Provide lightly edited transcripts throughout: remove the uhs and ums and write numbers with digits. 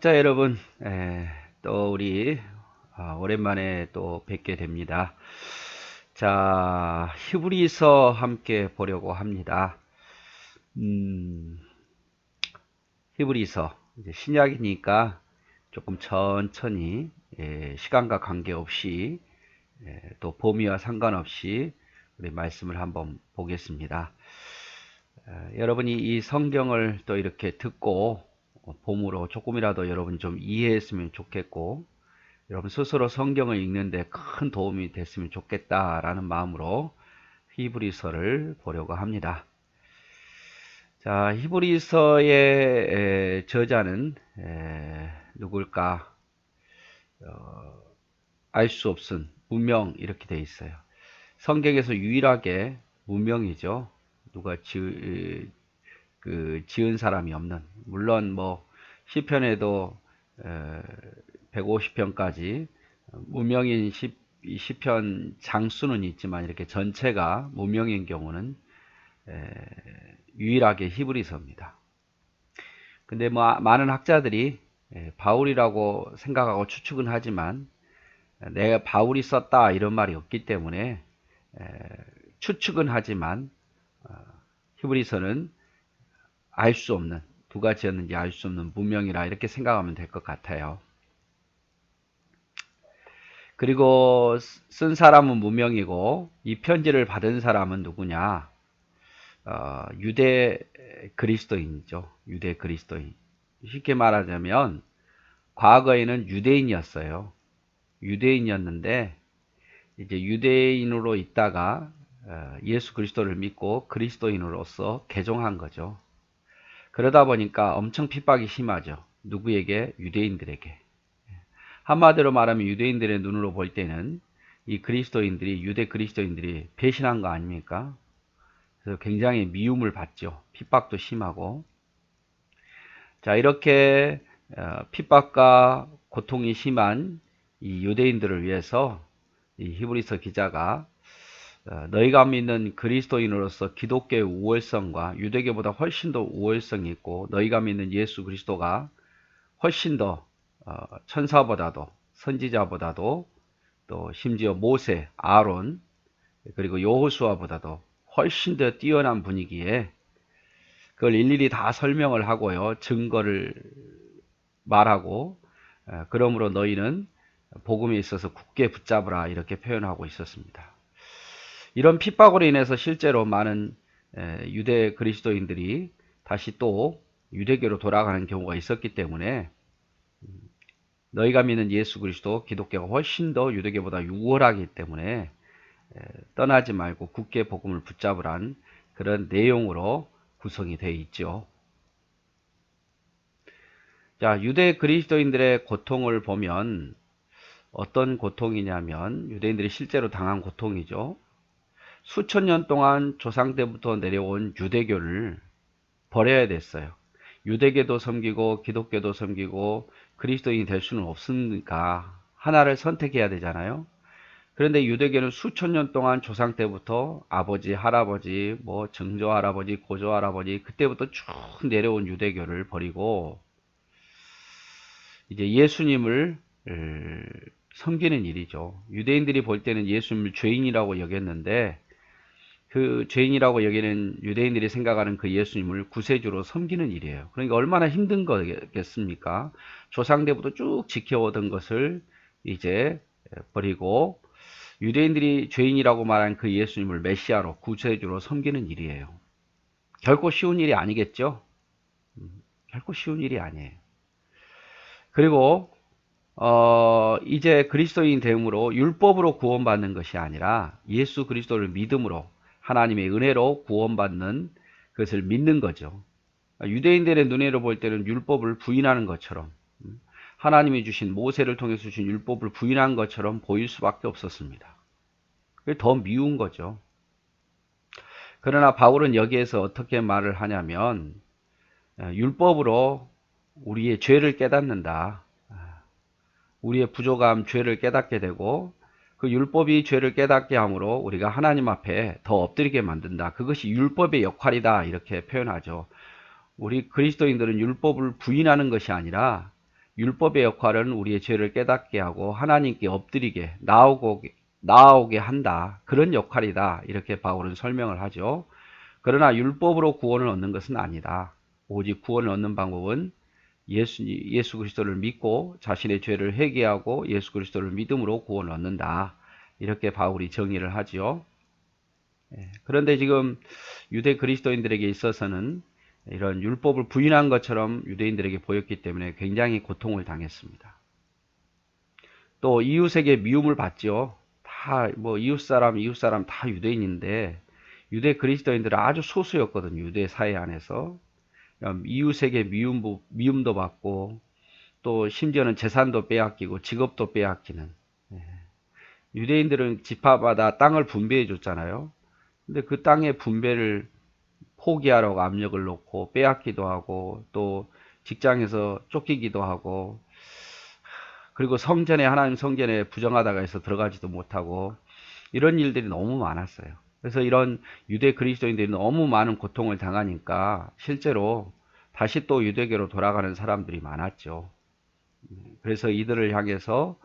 자, 여러분, 또 우리 오랜만에 또 뵙게 됩니다. 자, 히브리서 함께 보려고 합니다. 음, 히브리서 이제 신약이니까 조금 천천히 시간과 관계없이 또 범위와 상관없이 우리 말씀을 한번 보겠습니다. 여러분이 이 성경을 또 이렇게 듣고 봄으로 조금이라도 여러분 좀 이해했으면 좋겠고, 여러분 스스로 성경을 읽는데 큰 도움이 됐으면 좋겠다라는 마음으로 히브리서를 보려고 합니다. 자, 히브리서의 저자는 누굴까? 알 수 없은 무명 이렇게 돼 있어요. 성경에서 유일하게 무명이죠. 누가 지은 사람이 없는, 물론 뭐 시편에도 150편까지 무명인 시편 장수는 있지만 이렇게 전체가 무명인 경우는 유일하게 히브리서입니다. 근데 뭐 많은 학자들이 바울이라고 생각하고 추측은 하지만 내가 바울이 썼다 이런 말이 없기 때문에 추측은 하지만 히브리서는 알 수 없는, 누가 지었는지 알 수 없는 무명이라 이렇게 생각하면 될 것 같아요. 그리고 쓴 사람은 무명이고 이 편지를 받은 사람은 누구냐? 유대 그리스도인이죠. 유대 그리스도인. 쉽게 말하자면 과거에는 유대인이었어요. 유대인이었는데 이제 유대인으로 있다가 예수 그리스도를 믿고 그리스도인으로서 개종한 거죠. 그러다 보니까 엄청 핍박이 심하죠. 누구에게? 유대인들에게. 한마디로 말하면 유대인들의 눈으로 볼 때는 이 그리스도인들이, 유대 그리스도인들이 배신한 거 아닙니까? 그래서 굉장히 미움을 받죠. 핍박도 심하고. 자, 이렇게 핍박과 고통이 심한 이 유대인들을 위해서 이 히브리서 기자가 너희가 믿는 그리스도인으로서 기독교의 우월성과 유대교보다 훨씬 더 우월성이 있고, 너희가 믿는 예수 그리스도가 훨씬 더 천사보다도, 선지자보다도, 또 심지어 모세, 아론, 그리고 여호수아보다도 훨씬 더 뛰어난 분이기에 그걸 일일이 다 설명을 하고요, 증거를 말하고, 그러므로 너희는 복음에 있어서 굳게 붙잡으라 이렇게 표현하고 있었습니다. 이런 핍박으로 인해서 실제로 많은 유대 그리스도인들이 다시 또 유대교로 돌아가는 경우가 있었기 때문에 너희가 믿는 예수 그리스도 기독교가 훨씬 더 유대교보다 유월하기 때문에 떠나지 말고 굳게 복음을 붙잡으란 그런 내용으로 구성이 되어 있죠. 자, 유대 그리스도인들의 고통을 보면 어떤 고통이냐면 유대인들이 실제로 당한 고통이죠. 수천 년 동안 조상 때부터 내려온 유대교를 버려야 됐어요. 유대교도 섬기고 기독교도 섬기고 그리스도인이 될 수는 없으니까 하나를 선택해야 되잖아요. 그런데 유대교는 수천 년 동안 조상 때부터 아버지, 할아버지, 뭐 증조 할아버지, 고조 할아버지 그때부터 쭉 내려온 유대교를 버리고 이제 예수님을 섬기는 일이죠. 유대인들이 볼 때는 예수님을 죄인이라고 여겼는데 그 죄인이라고 여기는 유대인들이 생각하는 그 예수님을 구세주로 섬기는 일이에요. 그러니까 얼마나 힘든 거겠습니까? 조상 때부터 쭉 지켜오던 것을 이제 버리고 유대인들이 죄인이라고 말한 그 예수님을 메시아로, 구세주로 섬기는 일이에요. 결코 쉬운 일이 아니겠죠? 결코 쉬운 일이 아니에요. 그리고 이제 그리스도인 됨으로 율법으로 구원받는 것이 아니라 예수 그리스도를 믿음으로 하나님의 은혜로 구원받는 것을 믿는 거죠. 유대인들의 눈으로 볼 때는 율법을 부인하는 것처럼, 하나님이 주신 모세를 통해서 주신 율법을 부인한 것처럼 보일 수밖에 없었습니다. 그게 더 미운 거죠. 그러나 바울은 여기에서 어떻게 말을 하냐면 율법으로 우리의 죄를 깨닫는다. 우리의 부족함, 죄를 깨닫게 되고 그 율법이 죄를 깨닫게 함으로 우리가 하나님 앞에 더 엎드리게 만든다. 그것이 율법의 역할이다. 이렇게 표현하죠. 우리 그리스도인들은 율법을 부인하는 것이 아니라 율법의 역할은 우리의 죄를 깨닫게 하고 하나님께 엎드리게 나아오게 한다. 그런 역할이다. 이렇게 바울은 설명을 하죠. 그러나 율법으로 구원을 얻는 것은 아니다. 오직 구원을 얻는 방법은 예수 그리스도를 믿고 자신의 죄를 회개하고 예수 그리스도를 믿음으로 구원을 얻는다. 이렇게 바울이 정의를 하지요. 그런데 지금 유대 그리스도인들에게 있어서는 이런 율법을 부인한 것처럼 유대인들에게 보였기 때문에 굉장히 고통을 당했습니다. 또 이웃에게 미움을 받죠. 다 뭐 이웃사람 다 유대인인데 유대 그리스도인들은 아주 소수였거든요. 유대 사회 안에서 이웃에게 미움도 받고 또 심지어는 재산도 빼앗기고 직업도 빼앗기는. 유대인들은 지파마다 땅을 분배해 줬잖아요. 근데 그 땅의 분배를 포기하라고 압력을 놓고 빼앗기도 하고 또 직장에서 쫓기기도 하고 그리고 하나님 성전에 부정하다가 해서 들어가지도 못하고 이런 일들이 너무 많았어요. 그래서 이런 유대 그리스도인들이 너무 많은 고통을 당하니까 실제로 다시 또 유대교로 돌아가는 사람들이 많았죠. 그래서 이들을 향해서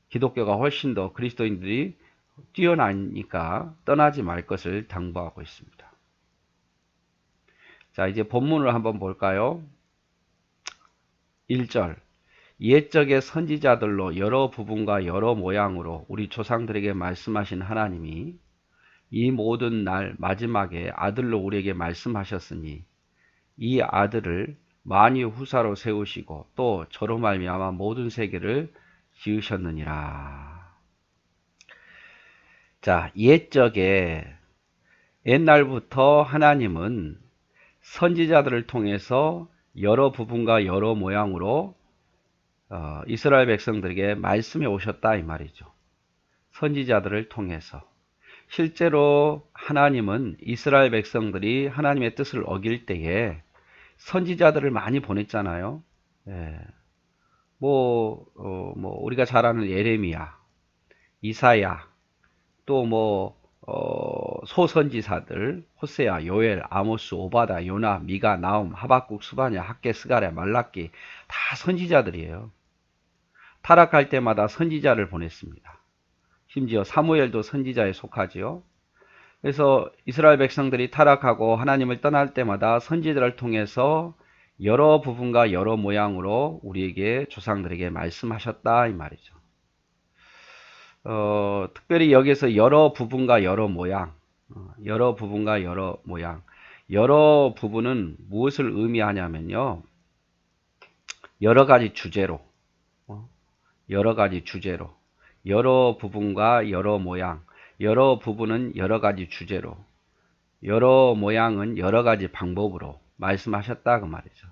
기독교가 훨씬 더 그리스도인들이 뛰어나니까 떠나지 말 것을 당부하고 있습니다. 자, 이제 본문을 한번 볼까요? 1절. 옛적의 선지자들로 여러 부분과 여러 모양으로 우리 조상들에게 말씀하신 하나님이 이 모든 날 마지막에 아들로 우리에게 말씀하셨으니 이 아들을 만유 후사로 세우시고 또 저로 말미암아 모든 세계를 지으셨느니라. 자, 옛날부터 하나님은 선지자들을 통해서 여러 부분과 여러 모양으로 이스라엘 백성들에게 말씀해 오셨다 이 말이죠. 선지자들을 통해서. 실제로 하나님은 이스라엘 백성들이 하나님의 뜻을 어길 때에 선지자들을 많이 보냈잖아요. 우리가 잘 아는 예레미야, 이사야, 또 소선지사들, 호세아, 요엘, 아모스, 오바다, 요나, 미가, 나움, 하박국, 스바냐, 학개, 스가랴, 말라기 다 선지자들이에요. 타락할 때마다 선지자를 보냈습니다. 심지어 사무엘도 선지자에 속하지요. 그래서 이스라엘 백성들이 타락하고 하나님을 떠날 때마다 선지자를 통해서 여러 부분과 여러 모양으로 우리에게 조상들에게 말씀하셨다 이 말이죠. 특별히 여기서 여러 부분과 여러 모양, 여러 부분은 무엇을 의미하냐면요. 여러 가지 주제로, 여러 부분과 여러 모양, 여러 부분은 여러 가지 주제로, 여러 모양은 여러 가지 방법으로 말씀하셨다 그 말이죠.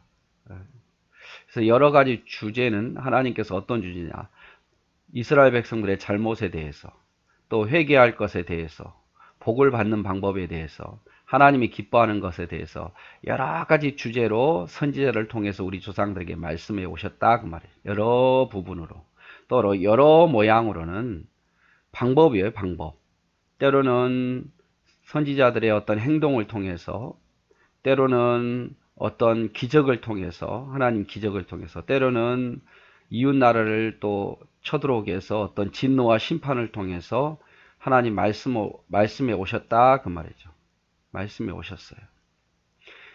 그래서 여러 가지 주제는 하나님께서 어떤 주제냐? 이스라엘 백성들의 잘못에 대해서, 또 회개할 것에 대해서, 복을 받는 방법에 대해서, 하나님이 기뻐하는 것에 대해서 여러 가지 주제로 선지자를 통해서 우리 조상들에게 말씀해 오셨다 그 말이에요. 여러 부분으로. 또 여러 모양으로는 방법이에요. 방법. 때로는 선지자들의 어떤 행동을 통해서, 때로는 어떤 기적을 통해서, 하나님 기적을 통해서, 때로는 이웃 나라를 또 쳐들어오게 해서 어떤 진노와 심판을 통해서 하나님 말씀에 오셨다 그 말이죠. 말씀에 오셨어요.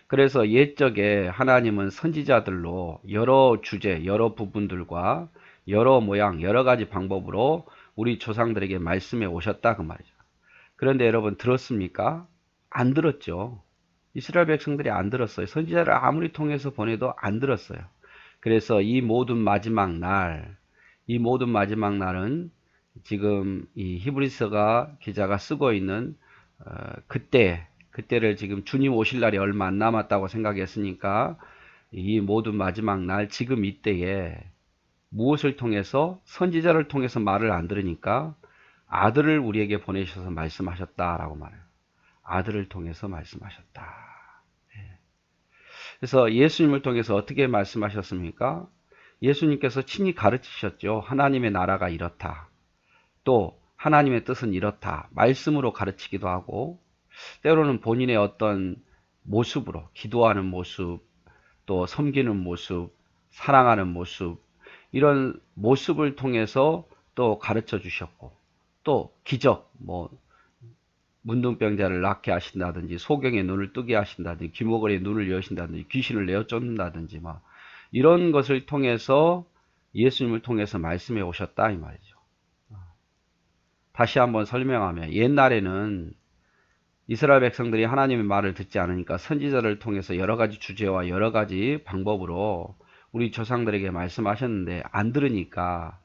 그래서 옛적에 하나님은 선지자들로 여러 주제, 여러 부분들과 여러 모양, 여러 가지 방법으로 우리 조상들에게 말씀해 오셨다 그 말이죠. 그런데 여러분 들었습니까? 안 들었죠. 이스라엘 백성들이 안 들었어요. 선지자를 아무리 통해서 보내도 안 들었어요. 그래서 이 모든 마지막 날은 지금 이 히브리서가 기자가 쓰고 있는 그때를 지금 주님 오실 날이 얼마 안 남았다고 생각했으니까 이 모든 마지막 날 지금 이때에 무엇을 통해서 선지자를 통해서 말을 안 들으니까 아들을 우리에게 보내셔서 말씀하셨다라고 말해요. 아들을 통해서 말씀하셨다. 그래서 예수님을 통해서 어떻게 말씀하셨습니까? 예수님께서 친히 가르치셨죠. 하나님의 나라가 이렇다. 또 하나님의 뜻은 이렇다. 말씀으로 가르치기도 하고 때로는 본인의 어떤 모습으로 기도하는 모습, 또 섬기는 모습, 사랑하는 모습, 이런 모습을 통해서 또 가르쳐 주셨고, 또 기적, 뭐 문둥병자를 낫게 하신다든지, 소경의 눈을 뜨게 하신다든지, 귀머거리의 눈을 여신다든지, 귀신을 내어 쫓는다든지, 막 이런 것을 통해서 예수님을 통해서 말씀해 오셨다 이 말이죠. 다시 한번 설명하면, 옛날에는 이스라엘 백성들이 하나님의 말을 듣지 않으니까 선지자를 통해서 여러 가지 주제와 여러 가지 방법으로 우리 조상들에게 말씀하셨는데, 안 들으니까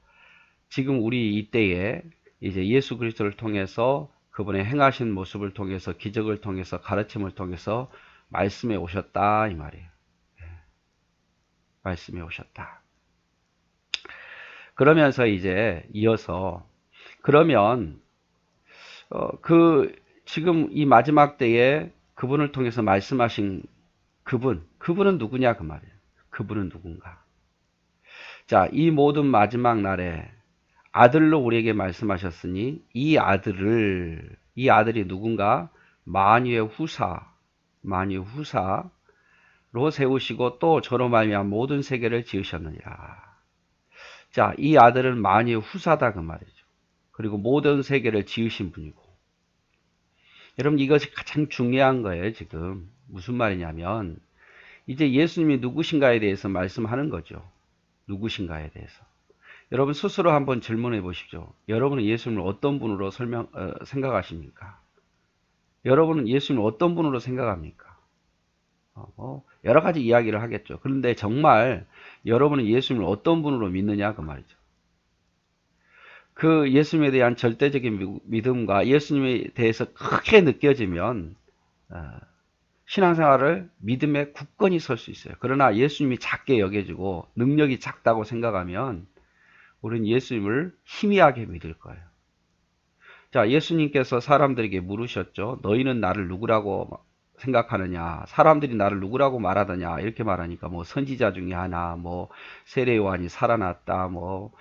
지금 우리 이때에 이제 예수 그리스도를 통해서, 그분의 행하신 모습을 통해서, 기적을 통해서, 가르침을 통해서 말씀해 오셨다 이 말이에요. 말씀해 오셨다. 그러면서 이제 이어서, 그러면 지금 이 마지막 때에 그분을 통해서 말씀하신 그분은 누구냐 그 말이에요. 그분은 누군가? 자, 이 모든 마지막 날에 아들로 우리에게 말씀하셨으니, 이 아들이 누군가? 만유의 후사로 세우시고 또 저로 말미암아 모든 세계를 지으셨느니라. 자, 이 아들은 만유의 후사다 그 말이죠. 그리고 모든 세계를 지으신 분이고. 여러분, 이것이 가장 중요한 거예요. 지금 무슨 말이냐면, 이제 예수님이 누구신가에 대해서 말씀하는 거죠. 누구신가에 대해서. 여러분 스스로 한번 질문해 보십시오. 여러분은 예수님을 어떤 분으로 생각하십니까? 여러분은 예수님을 어떤 분으로 생각합니까? 여러 가지 이야기를 하겠죠. 그런데 정말 여러분은 예수님을 어떤 분으로 믿느냐 그 말이죠. 그 예수님에 대한 절대적인 믿음과 예수님에 대해서 크게 느껴지면 신앙생활을 믿음에 굳건히 설 수 있어요. 그러나 예수님이 작게 여겨지고 능력이 작다고 생각하면 우리는 예수님을 희미하게 믿을 거예요. 자, 예수님께서 사람들에게 물으셨죠. 너희는 나를 누구라고 생각하느냐? 사람들이 나를 누구라고 말하더냐? 이렇게 말하니까 뭐 선지자 중에 하나, 뭐 세례 요한이 살아났다, 뭐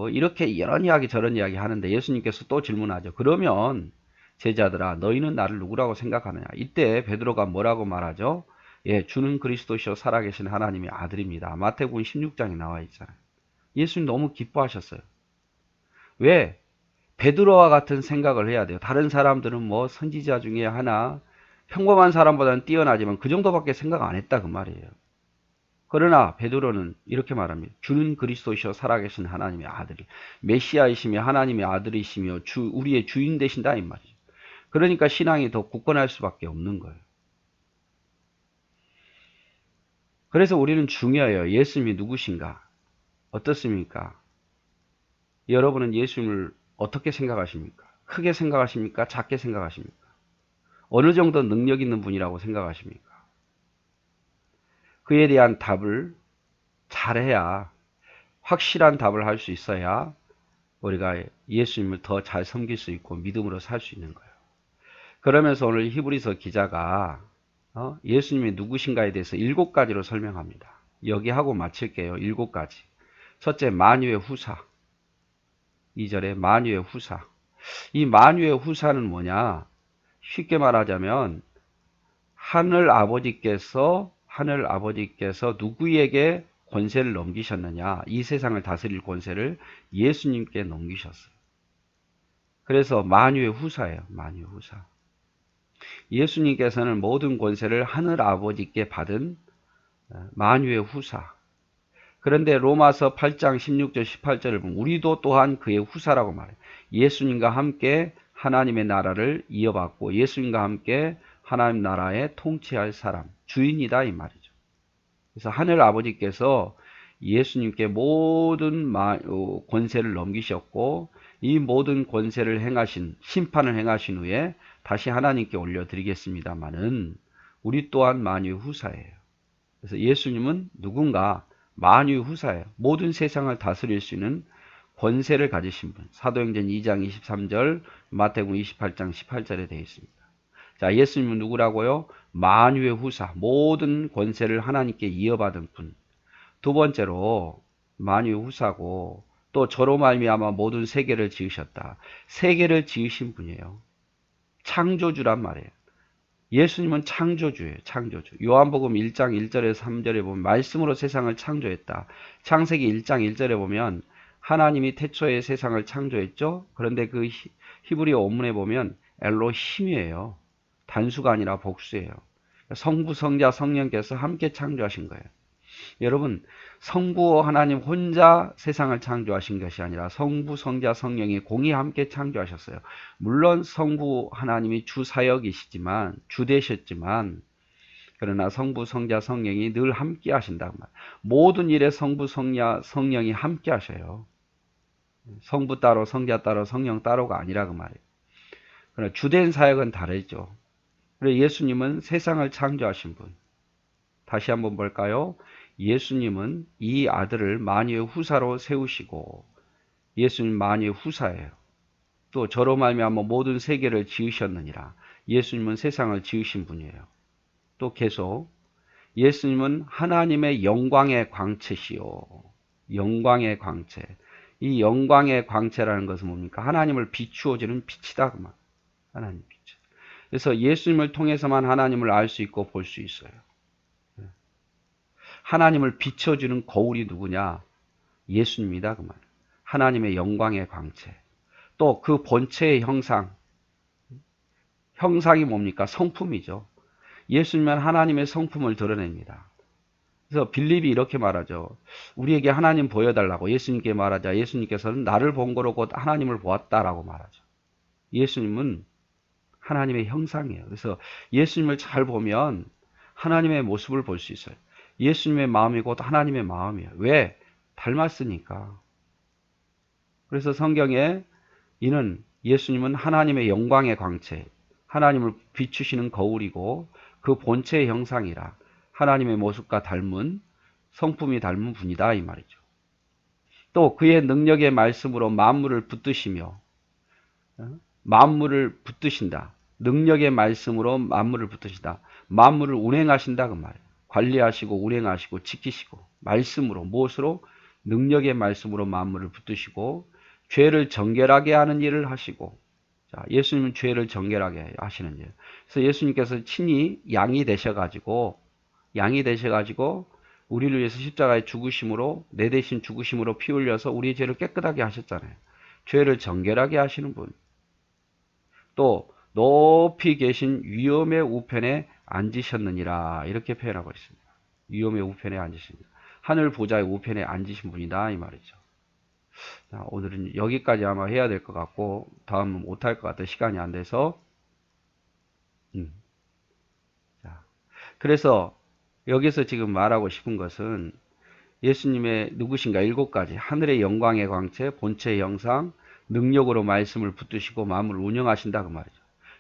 이렇게 이런 이야기 저런 이야기 하는데, 예수님께서 또 질문하죠. 그러면 제자들아, 너희는 나를 누구라고 생각하느냐? 이때 베드로가 뭐라고 말하죠? 예, 주는 그리스도시요 살아계신 하나님의 아들입니다. 마태복음 16장에 나와 있잖아요. 예수님 너무 기뻐하셨어요. 왜? 베드로와 같은 생각을 해야 돼요. 다른 사람들은 뭐 선지자 중에 하나, 평범한 사람보다는 뛰어나지만 그 정도밖에 생각 안 했다 그 말이에요. 그러나 베드로는 이렇게 말합니다. 주는 그리스도시요 살아계신 하나님의 아들, 메시아이시며 하나님의 아들이시며 우리의 주인 되신다 이 말이죠. 그러니까 신앙이 더 굳건할 수밖에 없는 거예요. 그래서 우리는 중요해요. 예수님이 누구신가? 어떻습니까? 여러분은 예수님을 어떻게 생각하십니까? 크게 생각하십니까? 작게 생각하십니까? 어느 정도 능력 있는 분이라고 생각하십니까? 그에 대한 답을 잘해야, 확실한 답을 할 수 있어야 우리가 예수님을 더 잘 섬길 수 있고 믿음으로 살 수 있는 거예요. 그러면서 오늘 히브리서 기자가 예수님이 누구신가에 대해서 7가지로 설명합니다. 여기 하고 마칠게요. 7가지. 첫째, 만유의 후사. 2절에 만유의 후사. 이 만유의 후사는 뭐냐? 쉽게 말하자면 하늘 아버지께서 누구에게 권세를 넘기셨느냐? 이 세상을 다스릴 권세를 예수님께 넘기셨어요. 그래서 만유의 후사예요. 만유의 후사. 예수님께서는 모든 권세를 하늘 아버지께 받은 만유의 후사. 그런데 로마서 8장 16절 18절을 보면 우리도 또한 그의 후사라고 말해요. 예수님과 함께 하나님의 나라를 이어받고 예수님과 함께 하나님 나라에 통치할 사람, 주인이다 이 말이죠. 그래서 하늘 아버지께서 예수님께 모든 권세를 넘기셨고, 이 모든 권세를 심판을 행하신 후에 다시 하나님께 올려드리겠습니다마는 우리 또한 만유의 후사예요. 그래서 예수님은 누군가 만유의 후사예요. 모든 세상을 다스릴 수 있는 권세를 가지신 분. 사도행전 2장 23절, 마태복음 28장 18절에 되어 있습니다. 자, 예수님은 누구라고요? 만유의 후사, 모든 권세를 하나님께 이어받은 분. 두 번째로 만유의 후사고, 또 저로 말미암아 모든 세계를 지으셨다. 세계를 지으신 분이에요. 창조주란 말이에요. 예수님은 창조주예요. 창조주. 요한복음 1장 1절에서 3절에 보면 말씀으로 세상을 창조했다. 창세기 1장 1절에 보면 하나님이 태초에 세상을 창조했죠. 그런데 그 히브리어 원문에 보면 엘로힘이에요. 단수가 아니라 복수예요. 성부, 성자, 성령께서 함께 창조하신 거예요. 여러분, 성부 하나님 혼자 세상을 창조하신 것이 아니라 성부, 성자, 성령이 공히 함께 창조하셨어요. 물론 성부 하나님이 주사역이시지만, 주되셨지만, 그러나 성부, 성자, 성령이 늘 함께 하신다고 말이에요. 모든 일에 성부, 성자, 성령이 함께 하셔요. 성부 따로, 성자 따로, 성령 따로가 아니라 그 말이에요. 그러나 주된 사역은 다르죠. 그래서 예수님은 세상을 창조하신 분. 다시 한번 볼까요? 예수님은 이 아들을 만유의 후사로 세우시고, 예수님 만유의 후사예요. 또 저로 말미암아 모든 세계를 지으셨느니라. 예수님은 세상을 지으신 분이에요. 또 계속 예수님은 하나님의 영광의 광채시요. 영광의 광채. 이 영광의 광채라는 것은 뭡니까? 하나님을 비추어주는 빛이다. 그 말. 하나님 빛. 그래서 예수님을 통해서만 하나님을 알 수 있고 볼 수 있어요. 하나님을 비춰주는 거울이 누구냐? 예수님이다. 그 말. 하나님의 영광의 광채. 또 그 본체의 형상. 형상이 뭡니까? 성품이죠. 예수님은 하나님의 성품을 드러냅니다. 그래서 빌립이 이렇게 말하죠. 우리에게 하나님 보여달라고 예수님께 말하자. 예수님께서는 나를 본 거로 곧 하나님을 보았다라고 말하죠. 예수님은 하나님의 형상이에요. 그래서 예수님을 잘 보면 하나님의 모습을 볼 수 있어요. 예수님의 마음이 곧 하나님의 마음이에요. 왜? 닮았으니까. 그래서 성경에 이는 예수님은 하나님의 영광의 광채, 하나님을 비추시는 거울이고 그 본체의 형상이라 하나님의 모습과 닮은 성품이 닮은 분이다 이 말이죠. 또 그의 능력의 말씀으로 만물을 붙드시며 만물을 붙드신다. 능력의 말씀으로 만물을 붙드신다. 만물을 운행하신다 그 말이에요. 관리하시고 운행하시고 지키시고 말씀으로 무엇으로? 능력의 말씀으로 만물을 붙드시고 죄를 정결하게 하는 일을 하시고 자, 예수님은 죄를 정결하게 하시는 일. 그래서 예수님께서 친히 양이 되셔가지고 우리를 위해서 십자가에 죽으심으로 내 대신 죽으심으로 피 흘려서 우리의 죄를 깨끗하게 하셨잖아요. 죄를 정결하게 하시는 분. 또 높이 계신 위엄의 우편에 앉으셨느니라 이렇게 표현하고 있습니다. 위엄의 우편에 앉으십니다. 하늘 보좌의 우편에 앉으신 분이다 이 말이죠. 자, 오늘은 여기까지 아마 해야 될 것 같고 다음은 못할 것 같아 시간이 안 돼서 자, 그래서 여기서 지금 말하고 싶은 것은 예수님의 누구신가 7가지 하늘의 영광의 광채 본체의 형상 능력으로 말씀을 붙드시고 마음을 운영하신다 그 말이죠.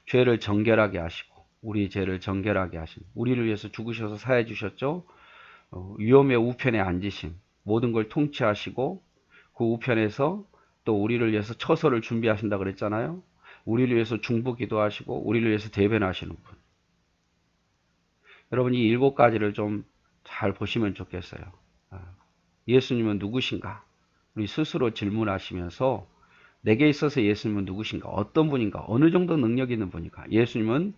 죄를 정결하게 하시고 우리 죄를 정결하게 하신 우리를 위해서 죽으셔서 사해 주셨죠. 위엄의 우편에 앉으심 모든 걸 통치하시고 그 우편에서 또 우리를 위해서 처소를 준비하신다 그랬잖아요. 우리를 위해서 중보기도 하시고 우리를 위해서 대변하시는 분. 여러분 이 7가지를 좀 잘 보시면 좋겠어요. 예수님은 누구신가? 우리 스스로 질문하시면서 내게 있어서 예수님은 누구신가? 어떤 분인가? 어느 정도 능력 있는 분인가? 예수님은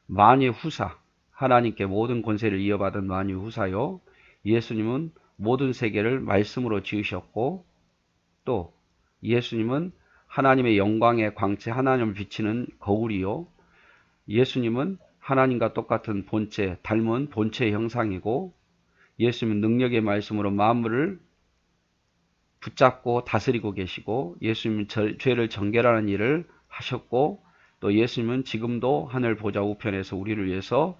만유의 후사, 하나님께 모든 권세를 이어받은 만유의 후사요. 예수님은 모든 세계를 말씀으로 지으셨고 또 예수님은 하나님의 영광의 광채, 하나님을 비치는 거울이요. 예수님은 하나님과 똑같은 본체, 닮은 본체의 형상이고 예수님은 능력의 말씀으로 만물을 붙잡고 다스리고 계시고 예수님은 죄를 정결하는 일을 하셨고 또 예수님은 지금도 하늘 보좌 우편에서 우리를 위해서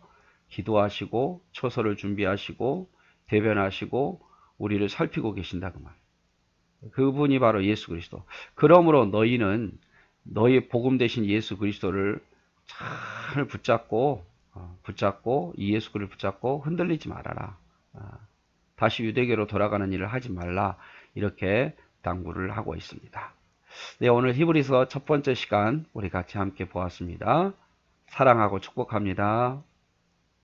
기도하시고 처소를 준비하시고 대변하시고 우리를 살피고 계신다 그 말. 그분이 바로 예수 그리스도. 그러므로 너희는 너희 복음 되신 예수 그리스도를 잘 붙잡고 이 예수 그리스도를 붙잡고 흔들리지 말아라. 다시 유대교로 돌아가는 일을 하지 말라. 이렇게 당부를 하고 있습니다. 네, 오늘 히브리서 첫 번째 시간 우리 같이 함께 보았습니다. 사랑하고 축복합니다.